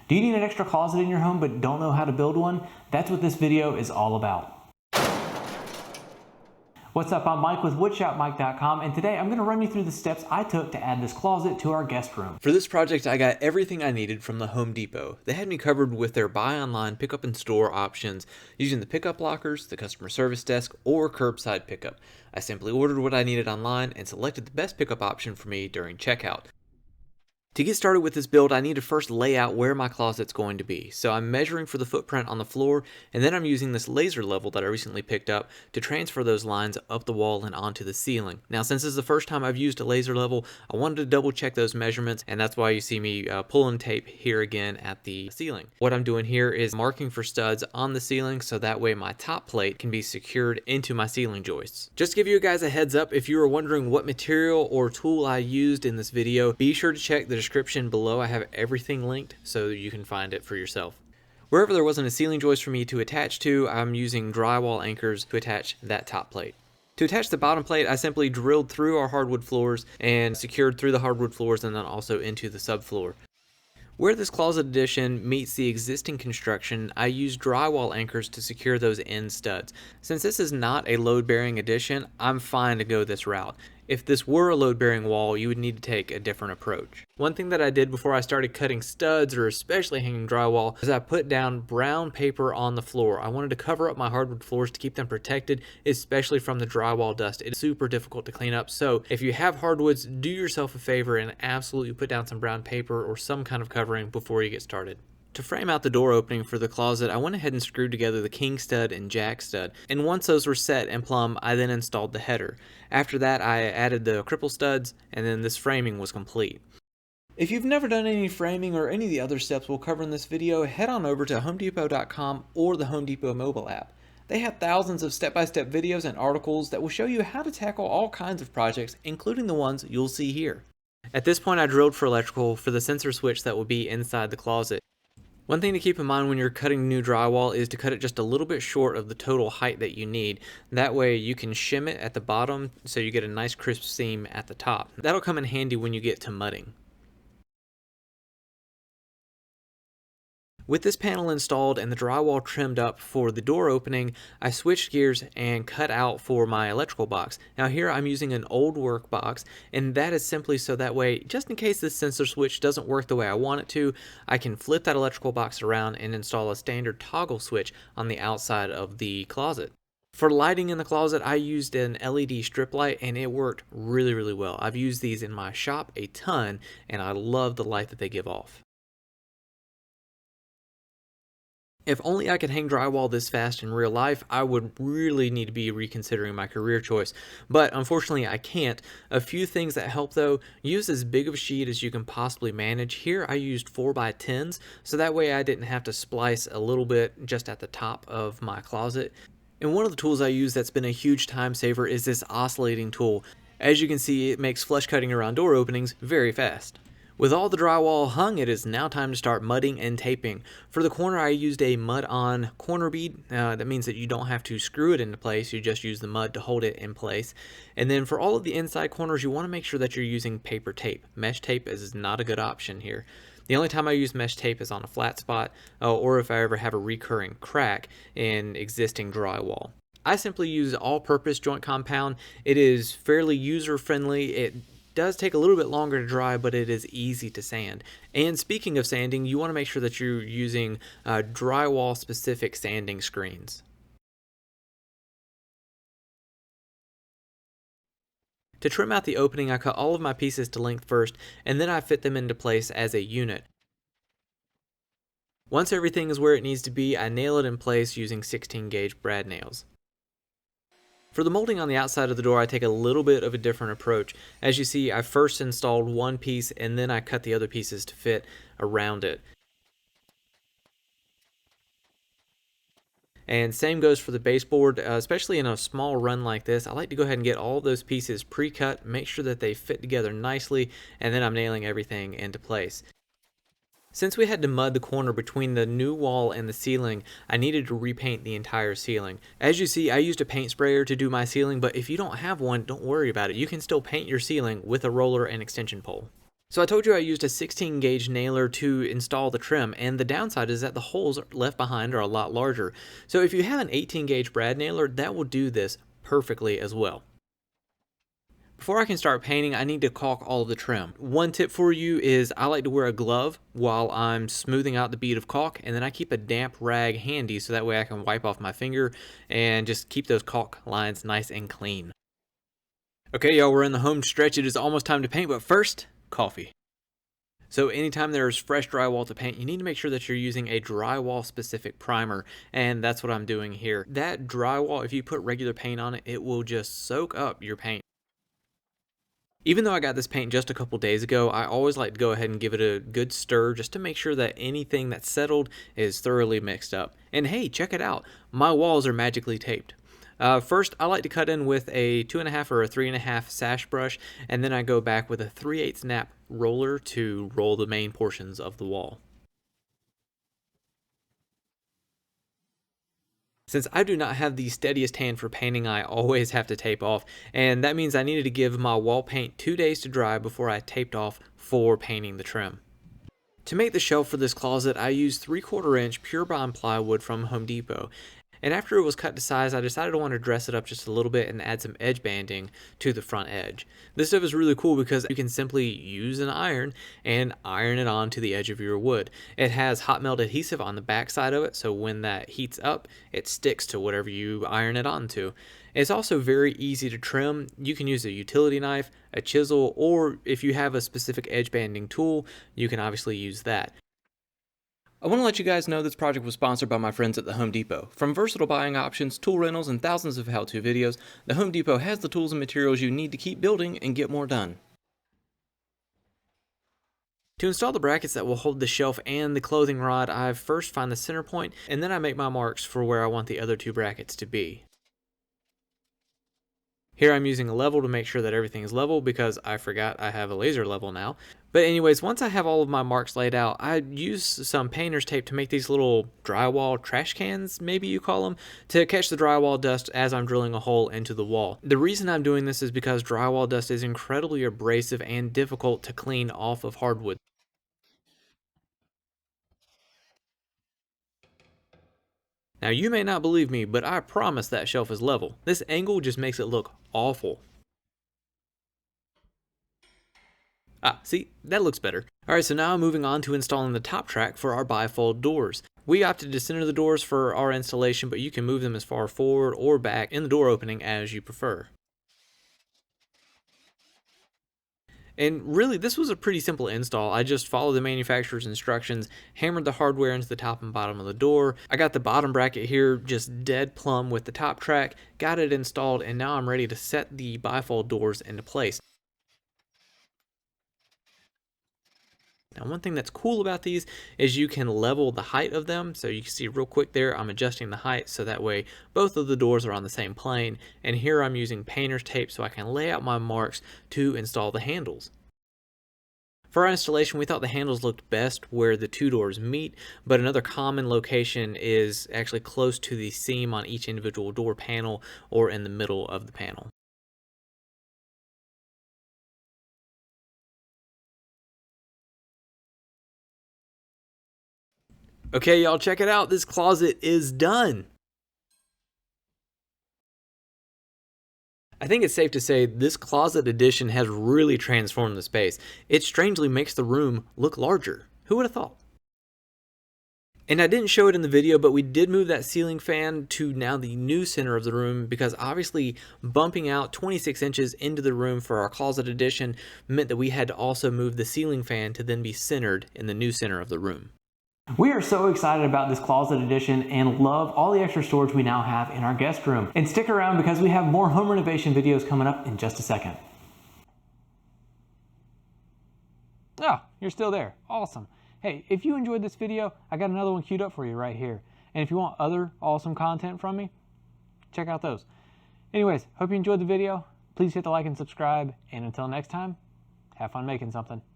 Do you need an extra closet in your home but don't know how to build one? That's what this video is all about. What's up, I'm Mike with woodshopmike.com, and today I'm going to run you through the steps I took to add this closet to our guest room. For this project, I got everything I needed from the Home Depot. They had me covered with their buy online, pick up in store options using the pickup lockers, the customer service desk, or curbside pickup. I simply ordered what I needed online and selected the best pickup option for me during checkout. To get started with this build, I need to first lay out where my closet's going to be. So I'm measuring for the footprint on the floor, and then I'm using this laser level that I recently picked up to transfer those lines up the wall and onto the ceiling. Now, since this is the first time I've used a laser level, I wanted to double check those measurements, and that's why you see me pulling tape here again at the ceiling. What I'm doing here is marking for studs on the ceiling, so that way my top plate can be secured into my ceiling joists. Just to give you guys a heads up, if you were wondering what material or tool I used in this video, be sure to check the description below. I have everything linked so you can find it for yourself. Wherever there wasn't a ceiling joist for me to attach to, I'm using drywall anchors to attach that top plate. To attach the bottom plate, I simply drilled through our hardwood floors and secured through the hardwood floors and then also into the subfloor. Where this closet addition meets the existing construction, I used drywall anchors to secure those end studs. Since this is not a load-bearing addition, I'm fine to go this route. If this were a load-bearing wall, you would need to take a different approach. One thing that I did before I started cutting studs, or especially hanging drywall, is I put down brown paper on the floor. I wanted to cover up my hardwood floors to keep them protected, especially from the drywall dust. It's super difficult to clean up, so if you have hardwoods, do yourself a favor and absolutely put down some brown paper or some kind of covering before you get started. To frame out the door opening for the closet, I went ahead and screwed together the king stud and jack stud, and once those were set and plumb, I then installed the header. After that, I added the cripple studs, and then this framing was complete. If you've never done any framing or any of the other steps we'll cover in this video, head on over to homedepot.com or the Home Depot mobile app. They have thousands of step-by-step videos and articles that will show you how to tackle all kinds of projects, including the ones you'll see here. At this point, I drilled for electrical for the sensor switch that will be inside the closet. One thing to keep in mind when you're cutting new drywall is to cut it just a little bit short of the total height that you need. That way you can shim it at the bottom so you get a nice crisp seam at the top. That'll come in handy when you get to mudding. With this panel installed and the drywall trimmed up for the door opening, I switched gears and cut out for my electrical box. Now here I'm using an old work box, and that is simply so that way, just in case this sensor switch doesn't work the way I want it to, I can flip that electrical box around and install a standard toggle switch on the outside of the closet. For lighting in the closet, I used an LED strip light, and it worked really well. I've used these in my shop a ton, and I love the light that they give off. If only I could hang drywall this fast in real life, I would really need to be reconsidering my career choice. But unfortunately, I can't. A few things that help though: use as big of a sheet as you can possibly manage. Here I used 4x10s, so that way I didn't have to splice a little bit just at the top of my closet. And one of the tools I use that's been a huge time saver is this oscillating tool. As you can see, it makes flush cutting around door openings very fast. With all the drywall hung, it is now time to start mudding and taping. For the corner, I used a mud-on corner bead. That means that you don't have to screw it into place, you just use the mud to hold it in place. And then for all of the inside corners, you want to make sure that you're using paper tape. Mesh tape is not a good option here. The only time I use mesh tape is on a flat spot, or if I ever have a recurring crack in existing drywall. I simply use all-purpose joint compound. It is fairly user-friendly. It does take a little bit longer to dry, but it is easy to sand. And speaking of sanding, you want to make sure that you're using drywall specific sanding screens. To trim out the opening, I cut all of my pieces to length first, and then I fit them into place as a unit. Once everything is where it needs to be, I nail it in place using 16 gauge brad nails. For the molding on the outside of the door, I take a little bit of a different approach. As you see, I first installed one piece and then I cut the other pieces to fit around it. And same goes for the baseboard, especially in a small run like this. I like to go ahead and get all those pieces pre-cut, make sure that they fit together nicely, and then I'm nailing everything into place. Since we had to mud the corner between the new wall and the ceiling, I needed to repaint the entire ceiling. As you see, I used a paint sprayer to do my ceiling, but if you don't have one, don't worry about it. You can still paint your ceiling with a roller and extension pole. So I told you I used a 16 gauge nailer to install the trim, and the downside is that the holes left behind are a lot larger. So if you have an 18 gauge brad nailer, that will do this perfectly as well. Before I can start painting, I need to caulk all of the trim. One tip for you is I like to wear a glove while I'm smoothing out the bead of caulk, and then I keep a damp rag handy so that way I can wipe off my finger and just keep those caulk lines nice and clean. Okay, y'all, we're in the home stretch. It is almost time to paint, but first, coffee. So anytime there's fresh drywall to paint, you need to make sure that you're using a drywall specific primer, and that's what I'm doing here. That drywall, if you put regular paint on it, it will just soak up your paint. Even though I got this paint just a couple days ago, I always like to go ahead and give it a good stir just to make sure that anything that's settled is thoroughly mixed up. And hey, check it out, my walls are magically taped. First, I like to cut in with a 2.5 or a 3.5 sash brush, and then I go back with a 3/8 snap roller to roll the main portions of the wall. Since I do not have the steadiest hand for painting, I always have to tape off, and that means I needed to give my wall paint 2 days to dry before I taped off for painting the trim. To make the shelf for this closet, I used 3/4 inch pure bond plywood from Home Depot. And after it was cut to size, I decided I wanted to dress it up just a little bit and add some edge banding to the front edge. This stuff is really cool because you can simply use an iron and iron it onto the edge of your wood. It has hot melt adhesive on the back side of it, so when that heats up, it sticks to whatever you iron it onto. It's also very easy to trim. You can use a utility knife, a chisel, or if you have a specific edge banding tool, you can obviously use that. I want to let you guys know this project was sponsored by my friends at the Home Depot. From versatile buying options, tool rentals, and thousands of how-to videos, the Home Depot has the tools and materials you need to keep building and get more done. To install the brackets that will hold the shelf and the clothing rod, I first find the center point, and then I make my marks for where I want the other two brackets to be. Here I'm using a level to make sure that everything is level because I forgot I have a laser level now. But anyways, once I have all of my marks laid out, I use some painter's tape to make these little drywall trash cans, maybe you call them, to catch the drywall dust as I'm drilling a hole into the wall. The reason I'm doing this is because drywall dust is incredibly abrasive and difficult to clean off of hardwood. Now you may not believe me, but I promise that shelf is level. This angle just makes it look awful. Ah, see, that looks better. Alright, so now moving on to installing the top track for our bifold doors. We opted to center the doors for our installation, but you can move them as far forward or back in the door opening as you prefer. And really, this was a pretty simple install. I just followed the manufacturer's instructions, hammered the hardware into the top and bottom of the door. I got the bottom bracket here just dead plumb with the top track, got it installed, and now I'm ready to set the bifold doors into place. Now, one thing that's cool about these is you can level the height of them. So you can see real quick there, I'm adjusting the height so that way both of the doors are on the same plane. And here I'm using painter's tape so I can lay out my marks to install the handles. For our installation, we thought the handles looked best where the two doors meet, but another common location is actually close to the seam on each individual door panel or in the middle of the panel. Okay, y'all, check it out. This closet is done. I think it's safe to say this closet addition has really transformed the space. It strangely makes the room look larger. Who would have thought? And I didn't show it in the video, but we did move that ceiling fan to now the new center of the room because obviously bumping out 26 inches into the room for our closet addition meant that we had to also move the ceiling fan to then be centered in the new center of the room. We are so excited about this closet addition and love all the extra storage we now have in our guest room. And stick around because we have more home renovation videos coming up in just a second. Oh, you're still there. Awesome. Hey, if you enjoyed this video, I got another one queued up for you right here. And if you want other awesome content from me, check out those. Anyways, hope you enjoyed the video. Please hit the like and subscribe. And until next time, have fun making something.